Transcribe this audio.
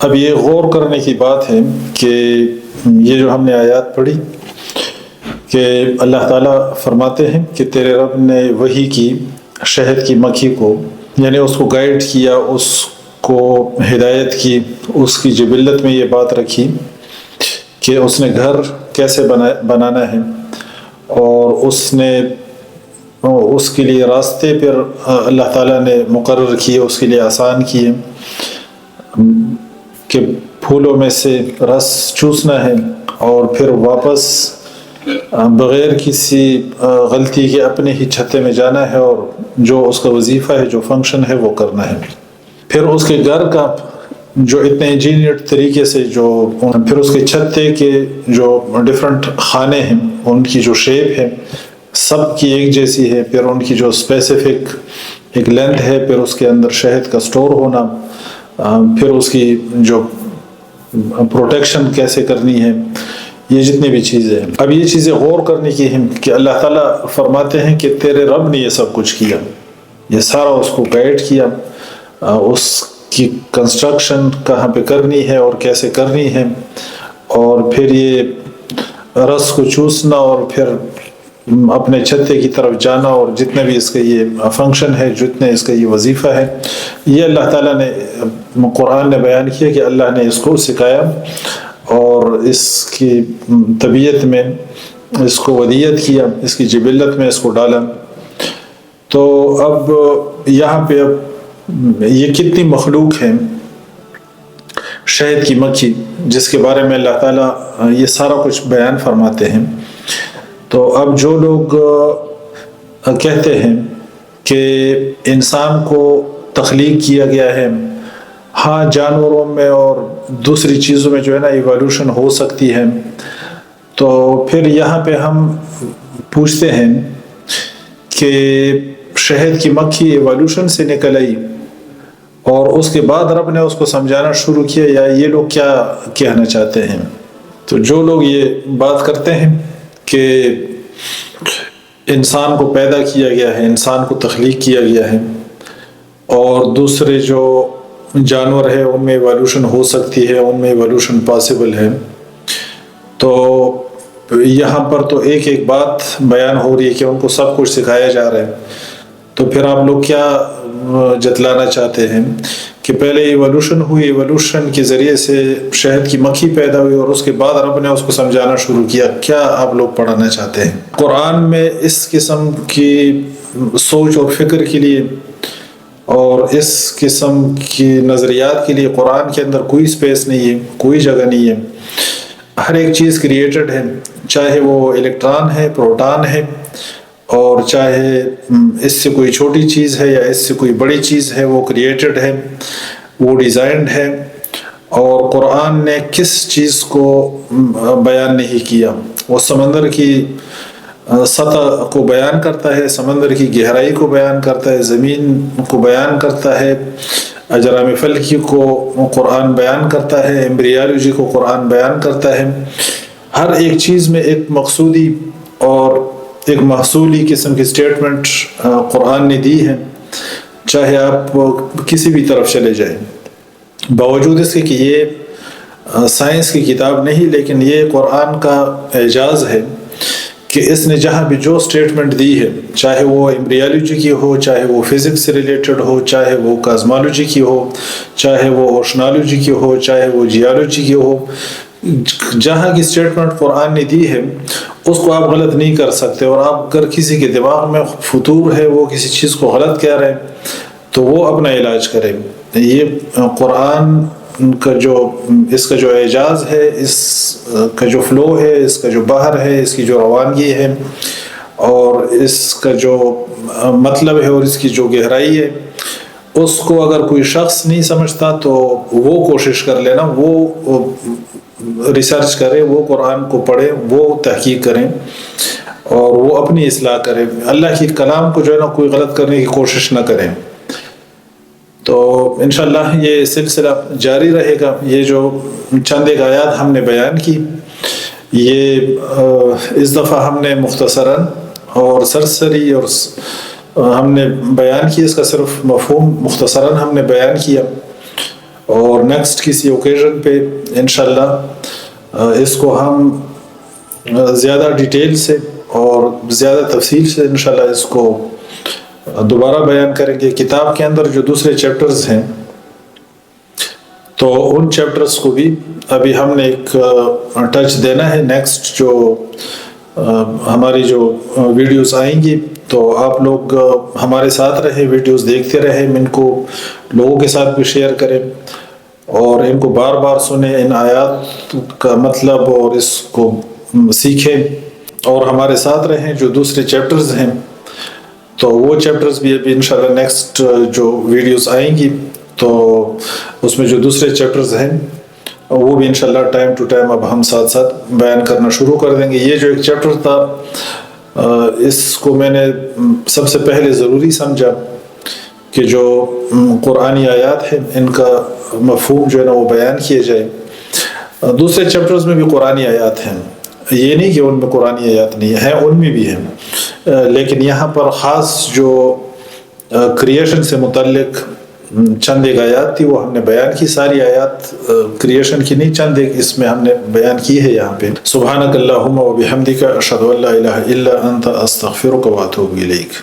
اب یہ غور کرنے کی بات ہے کہ یہ جو ہم نے آیات پڑھی کہ اللہ تعالیٰ فرماتے ہیں کہ تیرے رب نے وحی کی شہد کی مکھی کو، یعنی اس کو گائیڈ کیا، اس کو ہدایت کی، اس کی جبلت میں یہ بات رکھی کہ اس نے گھر کیسے بنانا ہے، اور اس کے لیے راستے پھر اللہ تعالیٰ نے مقرر کیے، اس کے لیے آسان کیے کہ پھولوں میں سے رس چوسنا ہے اور پھر واپس بغیر کسی غلطی کے اپنے ہی چھتے میں جانا ہے، اور جو اس کا وظیفہ ہے، جو فنکشن ہے، وہ کرنا ہے۔ پھر اس کے گھر کا جو اتنے انجینئرڈ طریقے سے پھر اس کے چھتے کے جو ڈفرنٹ خانے ہیں، ان کی جو شیپ ہے سب کی ایک جیسی ہے، پھر ان کی جو اسپیسیفک ایک لینتھ ہے، پھر اس کے اندر شہد کا سٹور ہونا، پھر اس کی جو پروٹیکشن کیسے کرنی ہے، یہ جتنی بھی چیزیں ہیں۔ اب یہ چیزیں غور کرنے کی ہیں کہ اللہ تعالیٰ فرماتے ہیں کہ تیرے رب نے یہ سب کچھ کیا، یہ سارا اس کو گائیڈ کیا، اس کی کنسٹرکشن کہاں پہ کرنی ہے اور کیسے کرنی ہے، اور پھر یہ رس کو چوسنا اور پھر اپنے چھتے کی طرف جانا، اور جتنے بھی اس کا یہ فنکشن ہے، جتنے اس کا یہ وظیفہ ہے، یہ اللہ تعالیٰ نے قرآن نے بیان کیا کہ اللہ نے اس کو سکھایا اور اس کی طبیعت میں اس کو ودیت کیا، اس کی جبلت میں اس کو ڈالا۔ تو اب یہاں پہ یہ کتنی مخلوق ہے شہد کی مکھی، جس کے بارے میں اللہ تعالیٰ یہ سارا کچھ بیان فرماتے ہیں۔ تو اب جو لوگ کہتے ہیں کہ انسان کو تخلیق کیا گیا ہے، ہاں جانوروں میں اور دوسری چیزوں میں جو ہے نا ایوالوشن ہو سکتی ہے، تو پھر یہاں پہ ہم پوچھتے ہیں کہ شہد کی مکھی ایوالوشن سے نکل آئی اور اس کے بعد رب نے اس کو سمجھانا شروع کیا، یا یہ لوگ کیا کہنا چاہتے ہیں؟ تو جو لوگ یہ بات کرتے ہیں کہ انسان کو پیدا کیا گیا ہے، انسان کو تخلیق کیا گیا ہے، اور دوسرے جو جانور ہے ان میں ایوالوشن ہو سکتی ہے، ان میں ایوالوشن پاسبل ہے، تو یہاں پر تو ایک ایک بات بیان ہو رہی ہے کہ ان کو سب کچھ سکھایا جا رہا ہے، تو پھر آپ لوگ کیا جتلانا چاہتے ہیں کہ پہلے ایوالوشن ہوئی، ایوالوشن کے ذریعے سے شہد کی مکھی پیدا ہوئی اور اس کے بعد رب نے اس کو سمجھانا شروع کیا، کیا آپ لوگ پڑھانا چاہتے ہیں؟ قرآن میں اس قسم کی سوچ اور فکر کے لیے اور اس قسم کی نظریات کے لیے قرآن کے اندر کوئی سپیس نہیں ہے، کوئی جگہ نہیں ہے۔ ہر ایک چیز کریٹڈ ہے، چاہے وہ الیکٹران ہے، پروٹان ہے، اور چاہے اس سے کوئی چھوٹی چیز ہے یا اس سے کوئی بڑی چیز ہے، وہ کریٹڈ ہے، وہ ڈیزائنڈ ہے، اور قرآن نے کس چیز کو بیان نہیں کیا؟ وہ سمندر کی سطح کو بیان کرتا ہے، سمندر کی گہرائی کو بیان کرتا ہے، زمین کو بیان کرتا ہے، اجرام فلکی کو قرآن بیان کرتا ہے، ایمبریالوجی کو قرآن بیان کرتا ہے۔ ہر ایک چیز میں ایک مقصودی اور ایک محصولی قسم کی سٹیٹمنٹ قرآن نے دی ہے، چاہے آپ کسی بھی طرف چلے جائیں۔ باوجود اس کے کہ یہ سائنس کی کتاب نہیں، لیکن یہ قرآن کا اعجاز ہے کہ اس نے جہاں بھی جو سٹیٹمنٹ دی ہے، چاہے وہ ایمبریالوجی کی ہو، چاہے وہ فزکس سے ریلیٹڈ ہو، چاہے وہ کازمالوجی کی ہو، چاہے وہ اوشنالوجی کی ہو، چاہے وہ جیالوجی کی ہو، جہاں کی سٹیٹمنٹ قرآن نے دی ہے اس کو آپ غلط نہیں کر سکتے، اور آپ اگر کسی کے دماغ میں فطور ہے، وہ کسی چیز کو غلط کہہ رہے ہیں، تو وہ اپنا علاج کرے۔ یہ قرآن کا اس کا جو اعجاز ہے، اس کا جو فلو ہے، اس کا جو بحر ہے، اس کی جو روانگی ہے، اور اس کا جو مطلب ہے اور اس کی جو گہرائی ہے، اس کو اگر کوئی شخص نہیں سمجھتا تو وہ کوشش کر لینا، وہ ریسرچ کرے، وہ قرآن کو پڑھے، وہ تحقیق کریں اور وہ اپنی اصلاح کرے، اللہ کی کلام کو جو ہے نا کوئی غلط کرنے کی کوشش نہ کریں۔ تو انشاءاللہ یہ سلسلہ جاری رہے گا۔ یہ جو چند ایک آیات ہم نے بیان کی، یہ اس دفعہ ہم نے مختصراً اور سرسری اور ہم نے بیان کی، اس کا صرف مفہوم مختصراً ہم نے بیان کیا، اور نیکسٹ کسی اوکیزن پہ انشاءاللہ اس کو ہم زیادہ ڈیٹیل سے اور زیادہ تفصیل سے انشاءاللہ اس کو دوبارہ بیان کریں گے۔ کتاب کے اندر جو دوسرے چیپٹرز ہیں تو ان چیپٹرز کو بھی ابھی ہم نے ایک ٹچ دینا ہے۔ نیکسٹ جو ہماری جو ویڈیوز آئیں گی تو آپ لوگ ہمارے ساتھ رہیں، ویڈیوز دیکھتے رہیں، ان کو لوگوں کے ساتھ بھی شیئر کریں اور ان کو بار بار سنیں، ان آیات کا مطلب اور اس کو سیکھیں اور ہمارے ساتھ رہیں۔ جو دوسرے چیپٹرز ہیں تو وہ چیپٹرز بھی ابھی انشاءاللہ نیکسٹ جو ویڈیوز آئیں گی تو اس میں جو دوسرے چیپٹرز ہیں وہ بھی انشاءاللہ ٹائم ٹو ٹائم اب ہم ساتھ ساتھ بیان کرنا شروع کر دیں گے۔ یہ جو ایک چیپٹر تھا اس کو میں نے سب سے پہلے ضروری سمجھا کہ جو قرآنی آیات ہیں ان کا مفہوم جو ہے نا وہ بیان کیے جائے۔ دوسرے چیپٹرز میں بھی قرآنی آیات ہیں، یہ نہیں کہ ان میں قرآنی آیات نہیں ہیں، ان میں بھی ہیں، لیکن یہاں پر خاص جو کریشن سے متعلق چند ایک آیات تھی وہ ہم نے بیان کی۔ ساری آیات کریشن کی نہیں، چند ایک اس میں ہم نے بیان کی ہے یہاں پہ۔ سبحانک اللہم و بحمدک اشہد ان لا الہ الا انت استغفرک و اتوب الیک۔